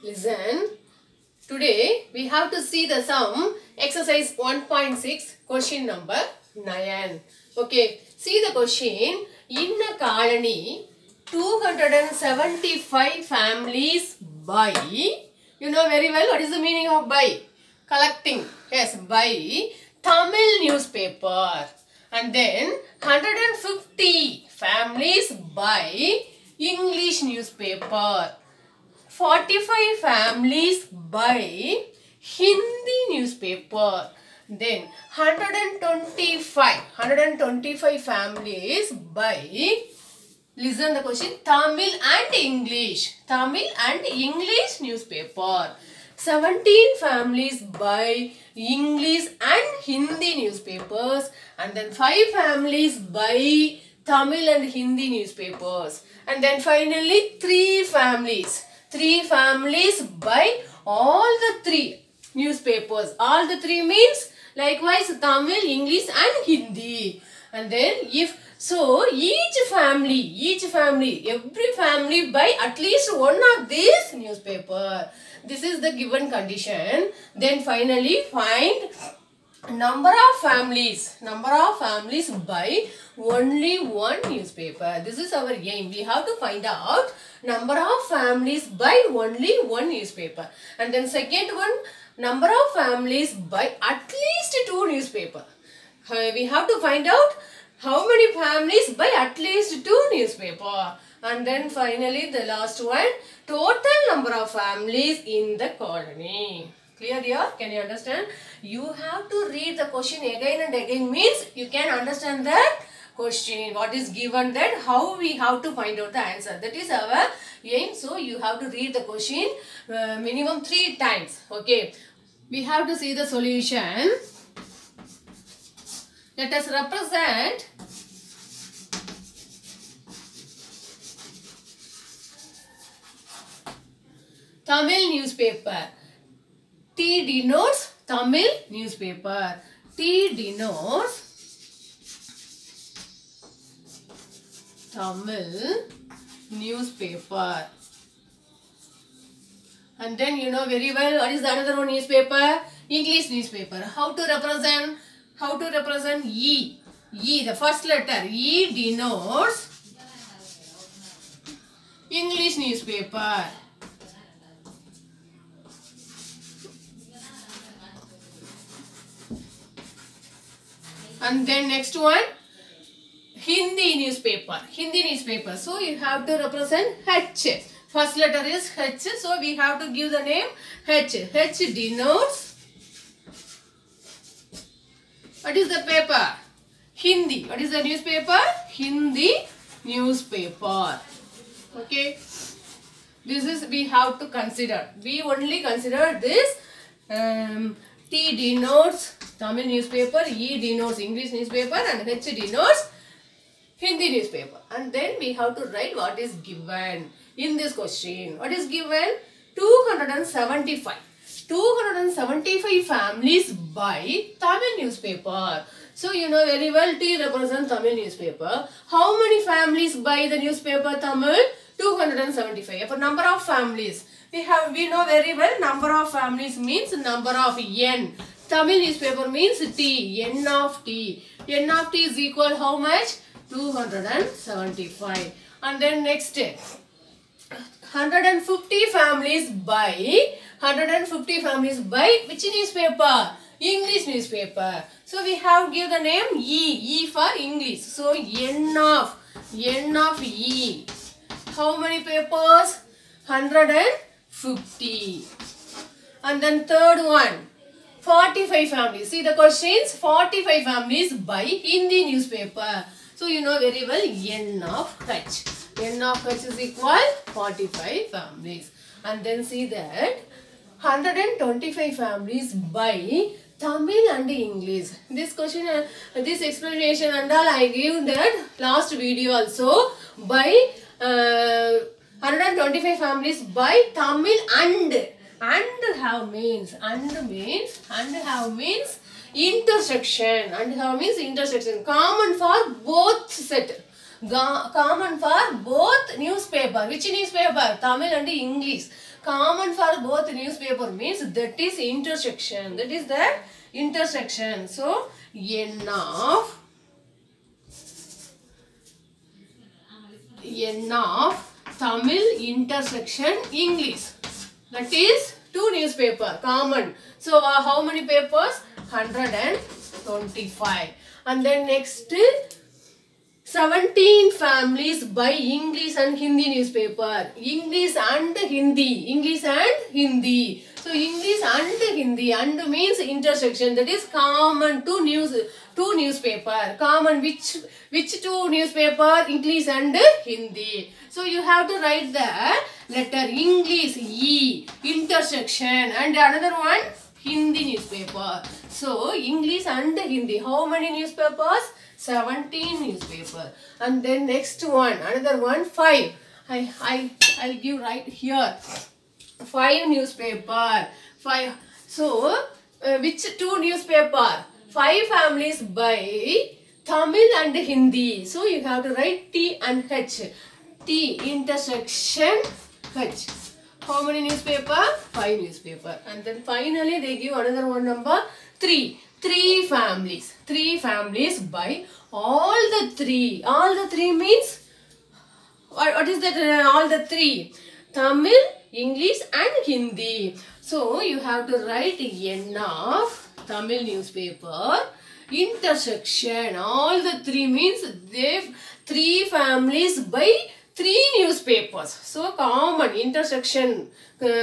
Listen. Today we have to see the sum exercise 1.6 question number 9. Okay. See the question. In a colony 275 families buy. You know very well what is the meaning of buy? Collecting. Yes, buy Tamil newspaper. And then 150 families buy English newspaper. 45 families buy Hindi newspaper. Then 125 families buy, listen the question, Tamil and English newspaper. 17 families buy English and Hindi newspapers, and then 5 families buy Tamil and Hindi newspapers, and then finally 3 families buy all the 3 newspapers. All the 3 means likewise Tamil, English and Hindi. And then if so, every family buy at least one of these newspaper. This is the given condition. Then finally find number of families buy only one newspaper. This is our aim. We have to find out number of families buy only one newspaper. And then second one, number of families buy at least 2 newspaper. We have to find out how many families buy at least 2 newspaper. And then finally the last one, total number of families in the colony. Clear here? Can you understand? You have to read the question again and again, means you can understand that question. What is given, that how we have to find out the answer. That is our aim. So you have to read the question minimum 3 times. Okay. We have to see the solution. Let us represent Tamil newspaper. T denotes Tamil newspaper. T denotes Tamil newspaper. And then you know very well what is the another one newspaper? English newspaper. How to represent? E. The first letter E denotes English newspaper. And then next one, Hindi newspaper. So you have to represent H. First letter is H. So we have to give the name H. H denotes, what is the paper? Hindi. What is the newspaper? Hindi newspaper. Okay. This is we have to consider. We only consider this. T denotes Tamil newspaper, E denotes English newspaper, and H denotes Hindi newspaper. And then we have to write what is given in this question. What is given? 275. 275 families buy Tamil newspaper. So you know very well T represents Tamil newspaper. How many families buy the newspaper Tamil? 275. For number of families, we know very well number of families means number of N. Tamil newspaper means T, N of T. N of T is equal how much? 275. And then next, 150 families buy which newspaper? English newspaper. So we have give the name E for English. So N of E. How many papers? 150. And then third one, 45 families. See the questions. 45 families buy Hindi newspaper. So you know very well N of H. N of H is equal 45 families. And then see that 125 families buy Tamil and English. This question, this explanation and all I gave that last video also. By 125 families buy Tamil and have means intersection. And have means intersection. Common for both set. Common for both newspaper. Which newspaper? Tamil and English. common for both newspaper means that is intersection. That is the intersection. So N of Tamil intersection English. That is 2 newspaper common. So how many papers? 125. And then next 17 families by English and Hindi newspaper. English and Hindi. English and Hindi. So English and Hindi. And means intersection. That is common to two newspaper. Common which 2 newspaper? English and Hindi. So you have to write the letter English E intersection and another one Hindi newspaper. So English and Hindi. How many newspapers? 17 newspaper. And then next one, another one 5. I'll give right here 5 newspaper. 5. So which 2 newspaper? 5 families by Tamil and Hindi. So you have to write T and H. T intersection H. How many newspaper? 5 newspaper. And then finally they give another one number 3. 3 families. 3 families by all the 3. All the 3 means what is that? All the 3. Tamil, English and Hindi. So you have to write N of Tamil newspaper intersection. All the 3 means they 3 families by 3 newspapers. So common intersection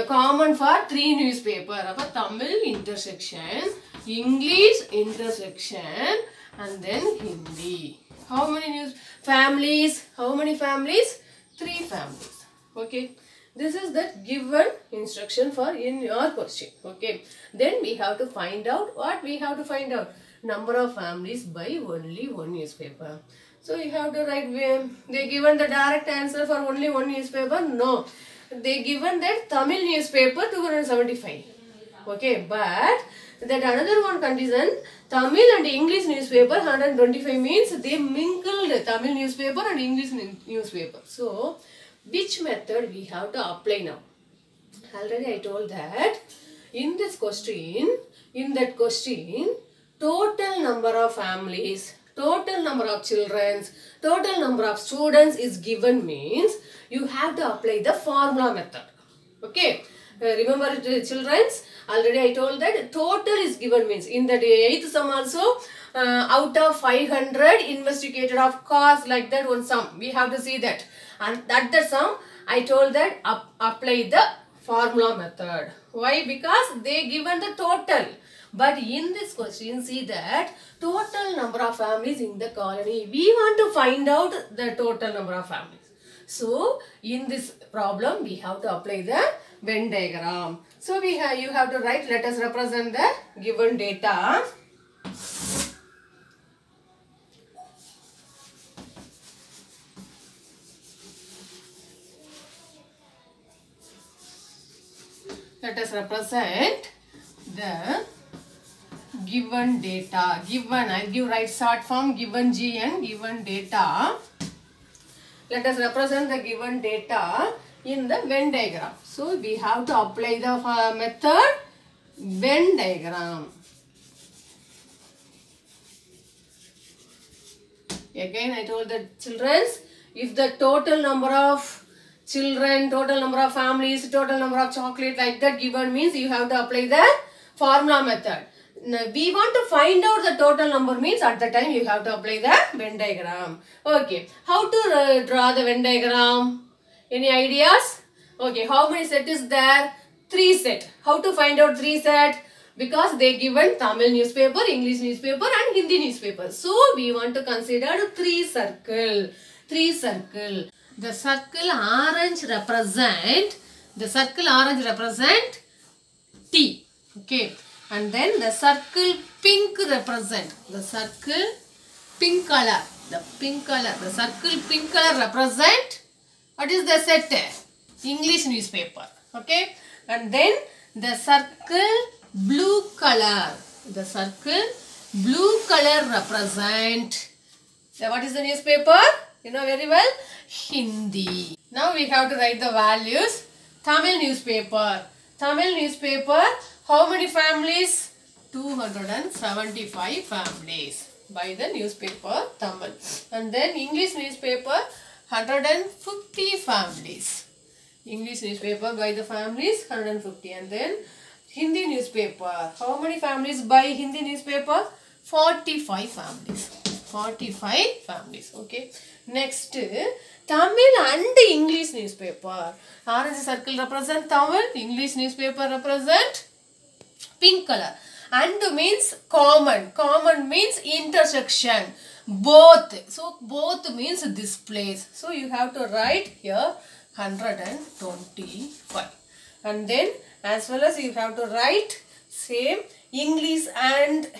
common for 3 newspaper. Tamil intersection, English intersection and then Hindi. How many families? How many families? 3 families. Okay. This is the given instruction for in your question. Okay. Then we have to find out what we have to find out. Number of families by only 1 newspaper. So you have to write, they given the direct answer for only 1 newspaper? No. They given that Tamil newspaper 275. Okay, but that another one condition, Tamil and English newspaper 125 means they mingled Tamil newspaper and English newspaper. So, which method we have to apply now? Already I told that in this question, total number of families, total number of children, total number of students is given means you have to apply the formula method. Okay. Remember children, already I told that total is given means in the 8th sum also out of 500 investigated of course like that one sum. We have to see that. And that the sum I told that apply the formula method. Why? Because they given the total. But in this question, see that total number of families in the colony. We want to find out the total number of families. So, in this problem, we have to apply the Venn diagram. So, you have to write, let us represent the given data. Let us represent the given data. Given, I will give right short form given G and given data. Let us represent the given data in the Venn diagram. So we have to apply the method Venn diagram. Again I told the children, if the total number of children, total number of families, total number of chocolate like that given means you have to apply the formula method. Now, we want to find out the total number means at the time you have to apply the Venn diagram. Okay. How to draw the Venn diagram? Any ideas? Okay. How many set is there? 3 set. How to find out 3 set? Because they given Tamil newspaper, English newspaper and Hindi newspaper. So, we want to consider 3 circle. 3 circle. The circle orange represent T. Okay. And then the circle pink represent. The circle pink color. The circle pink color represent. What is the set? English newspaper. Okay. And then the circle blue color. The circle blue color represent. What is the newspaper? You know very well. Hindi. Now we have to write the values. Tamil newspaper. Tamil newspaper. How many families? 275 families by the newspaper Tamil. And then English newspaper, 150 families. English newspaper by the families, 150. And then Hindi newspaper. How many families by Hindi newspaper? 45 families. 45 families. Okay. Next, Tamil and English newspaper. Orange circle represent Tamil. English newspaper represent pink color. And means common. Common means intersection. Both. So, both means this place. So, you have to write here 125. And then, as well as you have to write same English and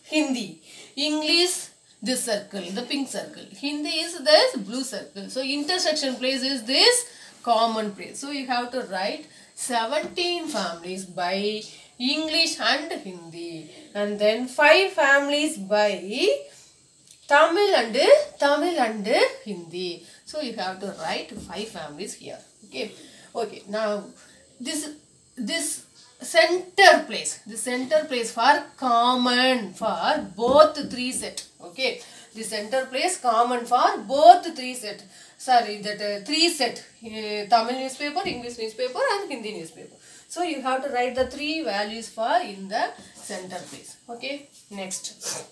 Hindi. English, this circle, the pink circle. Hindi is this blue circle. So, intersection place is this common place. So, you have to write 17 families by English and Hindi. And then 5 families by Tamil and Hindi. So, you have to write 5 families here. Okay. Okay. Now, this center place for common for both 3 set. Okay. The center place common for both 3 set. Sorry, that 3 set. Tamil newspaper, English newspaper and Hindi newspaper. So, you have to write the 3 values for in the center place. Okay. Next.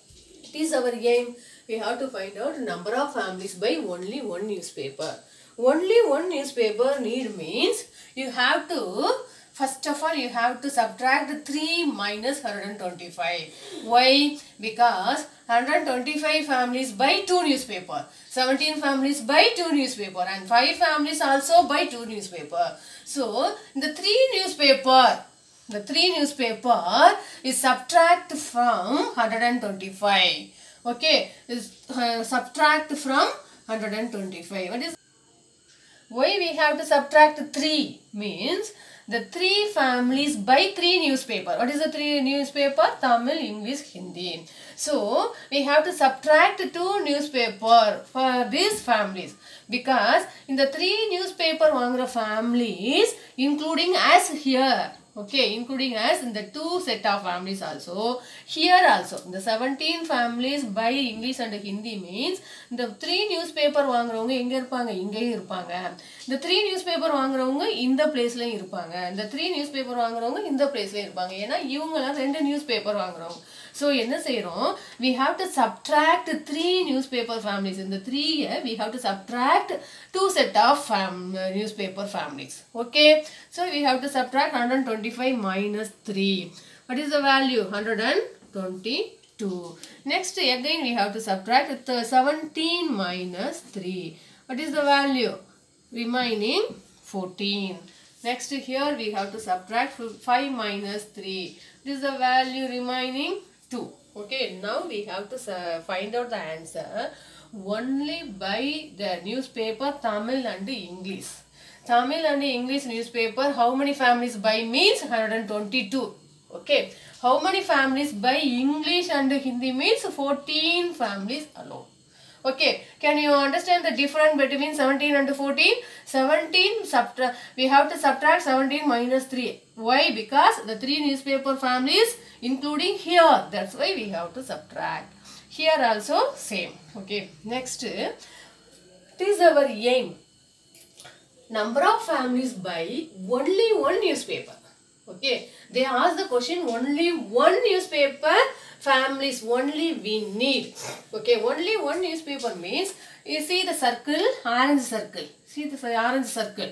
It is our aim. We have to find out number of families by only one newspaper. Only one newspaper need means you have to, first of all, you have to subtract 3 minus 125. Why? Because 125 families by 2 newspaper, 17 families by 2 newspaper and 5 families also by 2 newspaper. So, the 3 newspaper is subtract from 125. Okay, is subtract from 125. What is why we have to subtract 3 means the 3 families by 3 newspaper. What is the 3 newspaper? Tamil, English, Hindi. So, we have to subtract 2 newspaper for these families. Because in the 3 newspaper vangra families, including as here. Okay, including as in the 2 set of families also. Here also, the 17 families by English and Hindi means the 3 newspaper வாங்குறவங்க எங்க இருப்பாங்க இங்கேயே இருப்பாங்க. The 3 newspaper வாங்குறவங்க இந்த பிளேஸ்லயும் இருப்பாங்க. The 3 newspaper வாங்குறவங்க இந்த பிளேஸ்லயும் இருப்பாங்க. ஏனா இவங்கலாம் 2 newspaper வாங்குறவங்க. So என்ன செய்றோம்? We have to subtract 3 newspaper families. In the 3 we have to subtract 2 set of newspaper families. Okay. So we have to subtract 125 minus 3. What is the value? 122. Next again we have to subtract 17 minus 3. What is the value? Remaining 14. Next here we have to subtract 5 minus 3. This is the value remaining 2. Okay, now we have to find out the answer only by the newspaper Tamil and English. Tamil and English newspaper, how many families by means 122. Okay, how many families by English and Hindi means 14 families alone. Okay, can you understand the difference between 17 and 14? 17 we have to subtract 17 minus 3. Why? Because the 3 newspaper families including here. That's why we have to subtract. Here also same. Okay, next it is our aim. Number of families by only one newspaper. Okay, they ask the question only one newspaper families only we need. Okay, only one newspaper means you see the circle, orange circle. See the orange circle.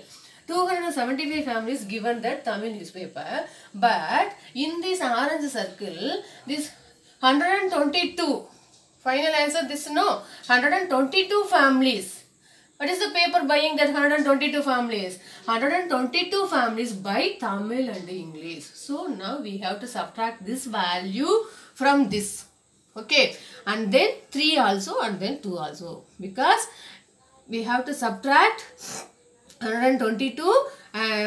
275 families given that Tamil newspaper, but in this orange circle, this 122. Final answer this no 122 families. What is the paper buying that 122 families? 122 families by Tamil and English. So now we have to subtract this value from this. Okay. And then 3 also and then 2 also. Because we have to subtract 122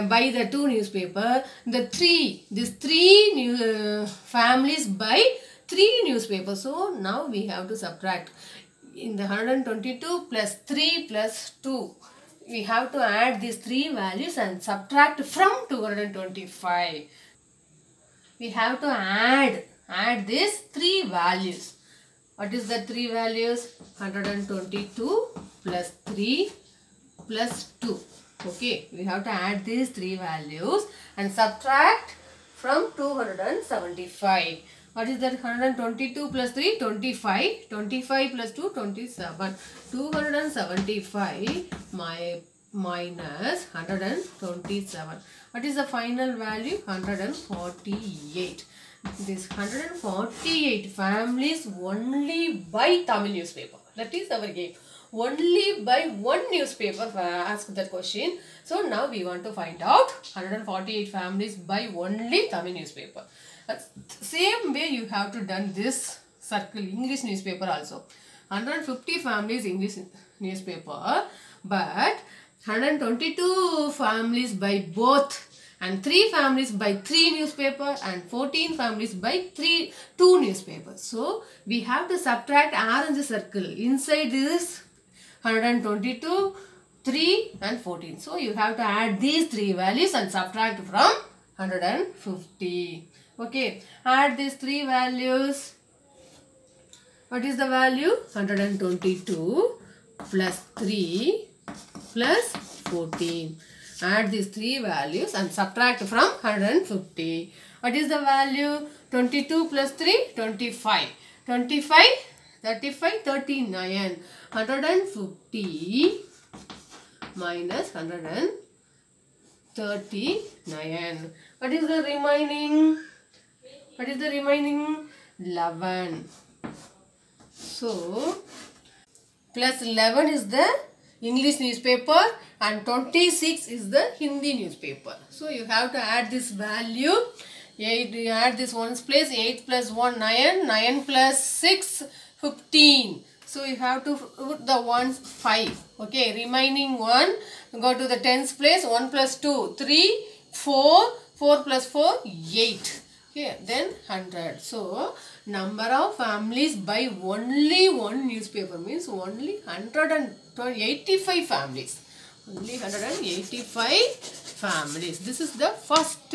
by the 2 newspaper. The 3. These 3 families by 3 newspapers. So now we have to subtract. In the 122 plus 3 plus 2. we have to add these three values and subtract from 225. We have to add these three values. What is the three values? 122 plus 3 plus 2. Okay, we have to add these three values and subtract from 275. What is that? 122 plus 3? 25. 25 plus 2? 27. 275 minus 127. What is the final value? 148. This 148 families only buy Tamil newspaper. That is our game. Only buy one newspaper. Ask that question. So now we want to find out 148 families buy only Tamil newspaper. Same way you have to done this circle English newspaper also. 150 families English newspaper, but 122 families buy both, and 3 families buy 3 newspaper, and 14 families buy 2 newspapers. So we have to subtract orange circle inside this 122, 3 and 14. So you have to add these 3 values and subtract from 150. Okay, add these 3 values. What is the value? 122 plus 3 plus 14. Add these 3 values and subtract from 150. What is the value? 22 plus 3? 25. 25, 35, 39. 150 minus 139. What is the remaining? What is the remaining? 11. So, plus 11 is the English newspaper and 26 is the Hindi newspaper. So, you have to add this value. 8, you add this one's place. 8 plus 1, 9. 9 plus 6, 15. So, you have to put the ones 5. Okay, remaining 1. Go to the tens place. 1 plus 2, 3, 4. 4 plus 4, 8. Okay, then 100. So, number of families buy only one newspaper means only 185 families. Only 185 families. This is the first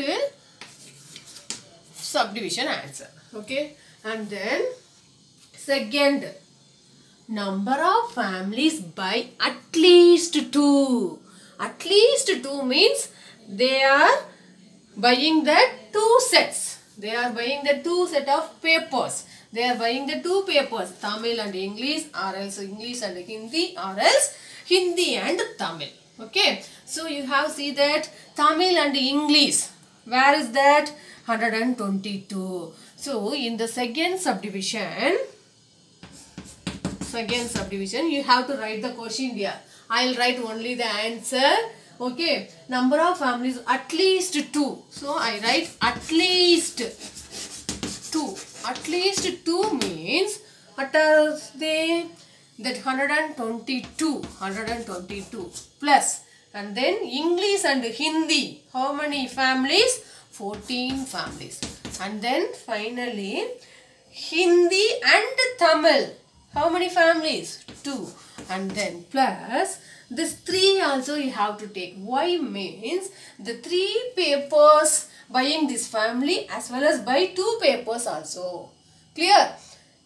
subdivision answer. Okay, and then second, number of families buy at least 2. At least 2 means they are buying the 2 sets. They are buying the 2 set of papers. They are buying the 2 papers, Tamil and English, or else English and Hindi, or else Hindi and Tamil. Okay. So you have see that Tamil and English. Where is that? 122. So in the second subdivision, you have to write the question here. I will write only the answer. Okay, number of families at least 2. So I write at least 2. At least 2 means what are they? That 122 plus, and then English and Hindi. How many families? 14 families. And then finally Hindi and Tamil. How many families? 2. And then plus this 3 also you have to take. Why means the 3 papers buying this family as well as buy 2 papers also. Clear?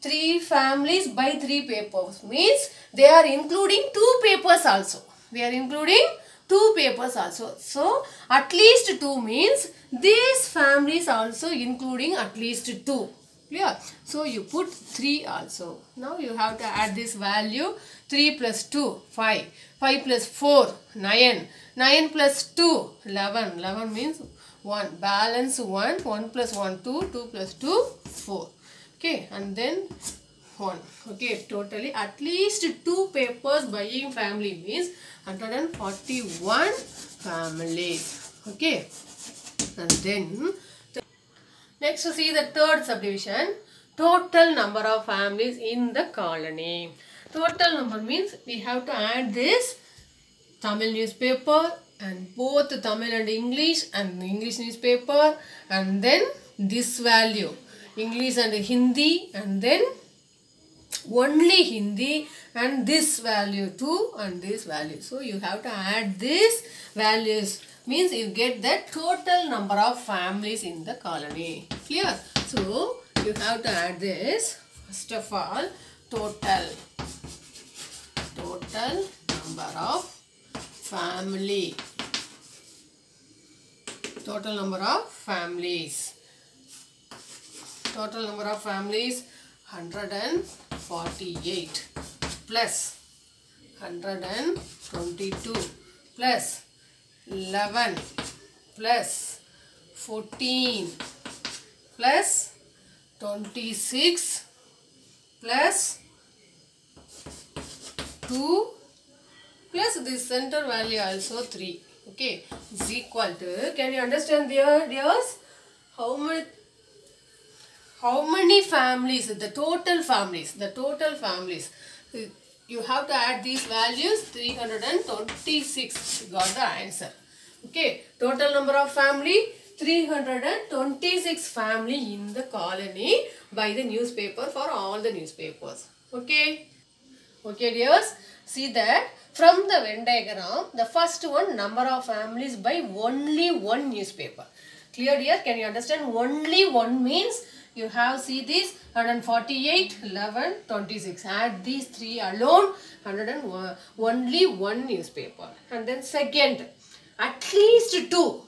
3 families buy 3 papers means they are including 2 papers also. They are including 2 papers also. So at least 2 means these families also including at least 2. Clear? So you put 3 also. Now you have to add this value. 3 plus 2, 5. 5 plus 4, 9. 9 plus 2, 11. 11 means 1. Balance 1. 1 plus 1, 2. 2 plus 2, 4. Okay. And then 1. Okay. Totally at least 2 papers buying family means 141 families. Okay. And then next to see the third subdivision. Total number of families in the colony. Total number means we have to add this Tamil newspaper and both Tamil and English newspaper, and then this value English and Hindi, and then only Hindi and this value 2 and this value. So you have to add these values, means you get the total number of families in the colony. Clear? So you have to add this. First of all, total number of family. Total number of families. Total number of families 148 plus 122 plus 11 plus 14 plus 26 plus 2 plus this center value also 3. Okay, is equal to, can you understand there, dears? How many families, the total families, you have to add these values, 326, you got the answer. Okay, total number of family, 326 family in the colony by the newspaper for all the newspapers. Okay, dears, see that from the Venn diagram, the first one, number of families by only one newspaper. Clear, dear? Can you understand? Only one means you have, see this, 148, 11, 26. Add these three alone, only one newspaper. And then second, at least two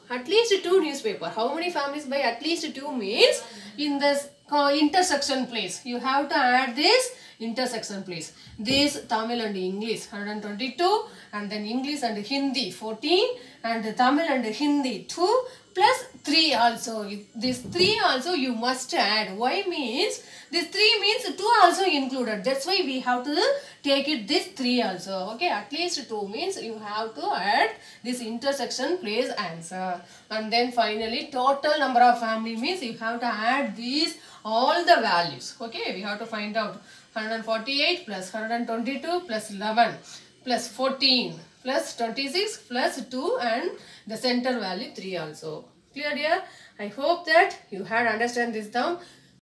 newspaper. How many families by at least two means in this intersection place. You have to add this intersection place. This Tamil and English 122 and then English and Hindi 14 and Tamil and Hindi 2 plus 3 also. This 3 also you must add. Why means this 3 means 2 also included. That's why we have to take it this 3 also. Okay, at least 2 means you have to add this intersection place answer. And then finally total number of family means you have to add these all the values. Okay, we have to find out 148 plus 122 plus 11 plus 14 plus 26 plus 2 and the center value 3 also. Clear, dear? I hope that you had understand this term.